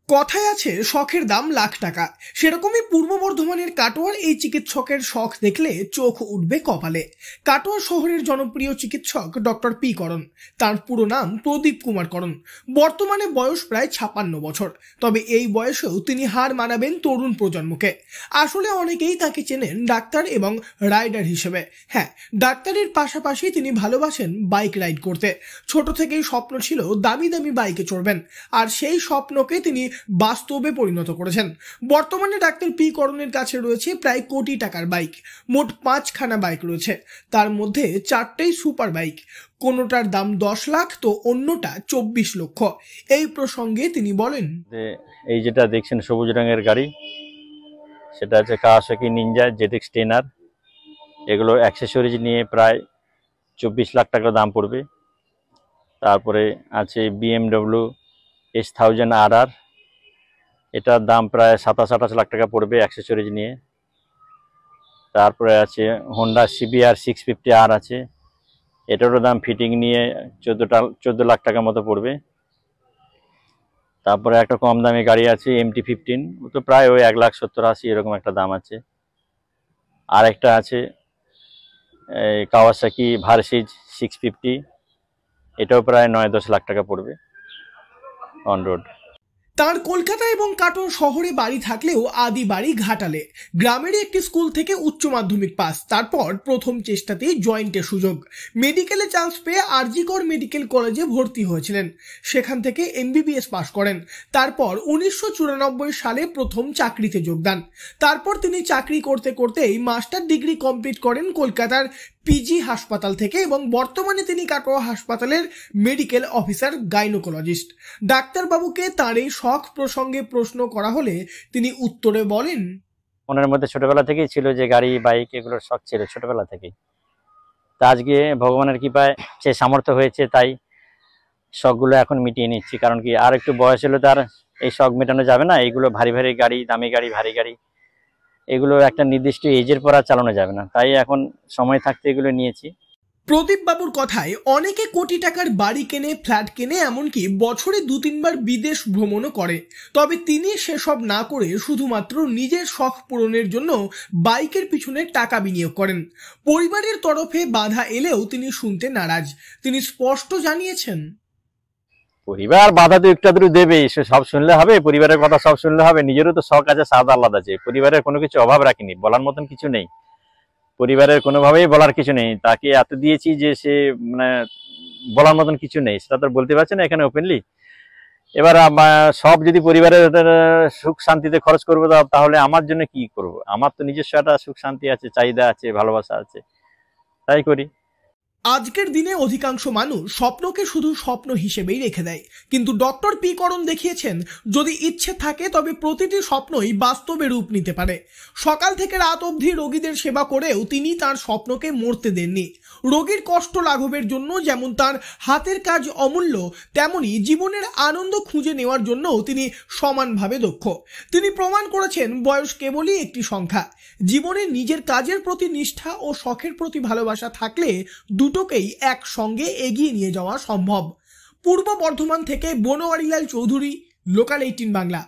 কথায় আছে শখের দাম লাখ টাকা। সেরকমই পূর্ব বর্ধমানের কাটোয়ার এই চিকিৎসকের শখ দেখলে চোখ উঠবে কপালে। কাটোয়া শহরের জনপ্রিয় চিকিৎসক ডক্টর পি করণ। তার পুরো নাম প্রদীপ কুমার করণ। বর্তমানে বয়স প্রায় 56 বছর। তবে এই বয়সেও তিনি হার মানাবেন তরুণ প্রজন্মকে। আসলে অনেকেই তাকে চেনেন ডাক্তার এবং রাইডার হিসেবে। হ্যাঁ, ডাক্তারের পাশাপাশি তিনি ভালোবাসেন বাইক রাইড করতে। ছোট থেকেই স্বপ্ন ছিল দামি দামি বাইকে চড়বেন, আর সেই স্বপ্নকে তিনি বাস্তবে পরিণত করেছেন। বর্তমানে ডাক্তার পি করণের কাছে রয়েছে প্রায় কোটি টাকার বাইক। মোট 5খানা বাইক রয়েছে, তার মধ্যে 4টেই সুপার বাইক। কোনোটার দাম 10 লাখ তো অন্যটা 24 লক্ষ। এই প্রসঙ্গে তিনি বলেন, এই যেটা দেখছেন সবুজ রঙের গাড়ি, সেটা হচ্ছে কাওয়াসাকি নিনজা ZX 10R। এগুলো অ্যাক্সেসরিজ নিয়ে প্রায় 24 লাখ টাকা দাম পড়বে। তারপরে আছে BMW S1000 RR, এটার দাম প্রায় 27-28 লাখ টাকা পড়বে অ্যাক্সেসরিজ নিয়ে। তারপরে আছে হোন্ডা CBR 650R আছে, এটারও দাম ফিটিং নিয়ে 14 লাখ টাকা মতো পড়বে। তারপরে একটা কম দামি গাড়ি আছে MT-15, ও তো প্রায় ওই 1,70,80 এরকম একটা দাম আছে। আর একটা আছে কাওয়াসাকি ভার্সিজ 650, এটাও প্রায় 9-10 লাখ টাকা পড়বে অন রোড। তার কলকাতা এবং কাটোয়া শহরে বাড়ি থাকলেও আদি বাড়ি ঘাটালে। গ্রামের একটি স্কুল থেকে উচ্চ মাধ্যমিক পাস, তারপর প্রথম চেষ্টাতেই জয়েন্টে সুযোগ। মেডিকেলে চান্স পেয়ে আরজি কর মেডিকেল কলেজে ভর্তি হয়েছিলেন। সেখান থেকে MBBS পাস করেন। তারপর 1994 সালে প্রথম চাকরিতে যোগদান। তারপর তিনি চাকরি করতে করতেই মাস্টার ডিগ্রি কমপ্লিট করেন কলকাতার PG হাসপাতাল থেকে, এবং বর্তমানে তিনি কাটোয়া হাসপাতালের মেডিকেল অফিসার গাইনোকোলজিস্ট। ডাক্তারবাবুকে তার এই শখ প্রসঙ্গে প্রশ্ন করা হলে তিনি উত্তরে বলেন, মনের মধ্যে ছোটবেলা থেকেই ছিল যে গাড়ি বাইক এগুলোর শখ ছিল ছোটবেলা থেকেই। তা আজকে ভগবানের কৃপায় সে সামর্থ্য হয়েছে, তাই শখগুলো এখন মিটিয়ে নিচ্ছি। কারণ কি, আর একটু বয়স হলে তার এই শখ মেটানো যাবে না। এইগুলো ভারী ভারী গাড়ি, দামি গাড়ি, ভারী গাড়ি, এগুলো একটা নির্দিষ্ট এজের পর আর চালানো যাবে না, তাই এখন সময় থাকতে এগুলো নিয়েছি। প্রদীপ বাবুর কথায় অনেকে কোটি টাকার বাড়ি কেনে, ফ্ল্যাট কেনে, এমনকি বছরে 2-3 বার বিদেশ ভ্রমণও করে। তবে তিনি সেসব না করে শুধুমাত্র নিজের শখ পূরণের জন্য বাইকের পিছনে টাকা বিনিয়োগ করেন। পরিবারের তরফে বাধা এলেও তিনি শুনতে নারাজ। তিনি স্পষ্ট জানিয়েছেন, পরিবার বাধা তো একটু আধটু দেবেই, সে সব শুনলে হবে? পরিবারের কথা সব শুনলে হবে? নিজেরও তো শখ আছে, স্বাদ আলাদা আছে। পরিবারের কোনো কিছু অভাব রাখিনি, বলার মতন কিছু নেই। পরিবারের কোনোভাবেই বলার কিছু নেই। তাকে এত দিয়েছি যে সে মানে বলার মতন কিছু নেই, সেটা তো বলতে পারছে না এখানে ওপেনলি। এবার সব যদি পরিবারের সুখ শান্তিতে খরচ করবো, তাহলে আমার জন্য কি করব? আমার তো নিজস্ব একটা সুখ শান্তি আছে, চাহিদা আছে, ভালোবাসা আছে, তাই করি। আজকের দিনে অধিকাংশ মানুষ স্বপ্নকে শুধু স্বপ্ন হিসেবেই রেখে দেয়, কিন্তু ডক্টর পি করণ দেখিয়েছেন যদি ইচ্ছে থাকে তবে প্রতিটি স্বপ্নই বাস্তবে রূপ নিতে পারে। সকাল থেকে রাত অবধি রোগীদের সেবা করেও তিনি তার স্বপ্নকে মরতে দেননি। রোগীর কষ্ট লাঘবের জন্য যেমন তার হাতের কাজ অমূল্য, তেমনি জীবনের আনন্দ খুঁজে নেওয়ার জন্যও তিনি সমানভাবে দক্ষ। তিনি প্রমাণ করেছেন বয়স কেবলই একটি সংখ্যা। জীবনে নিজের কাজের প্রতি নিষ্ঠা ও শখের প্রতি ভালোবাসা থাকলে দুটোকেই একসঙ্গে এগিয়ে নিয়ে যাওয়া সম্ভব। পূর্ব বর্ধমান থেকে বনোয়ারিলাল চৌধুরী, লোকাল 18 বাংলা।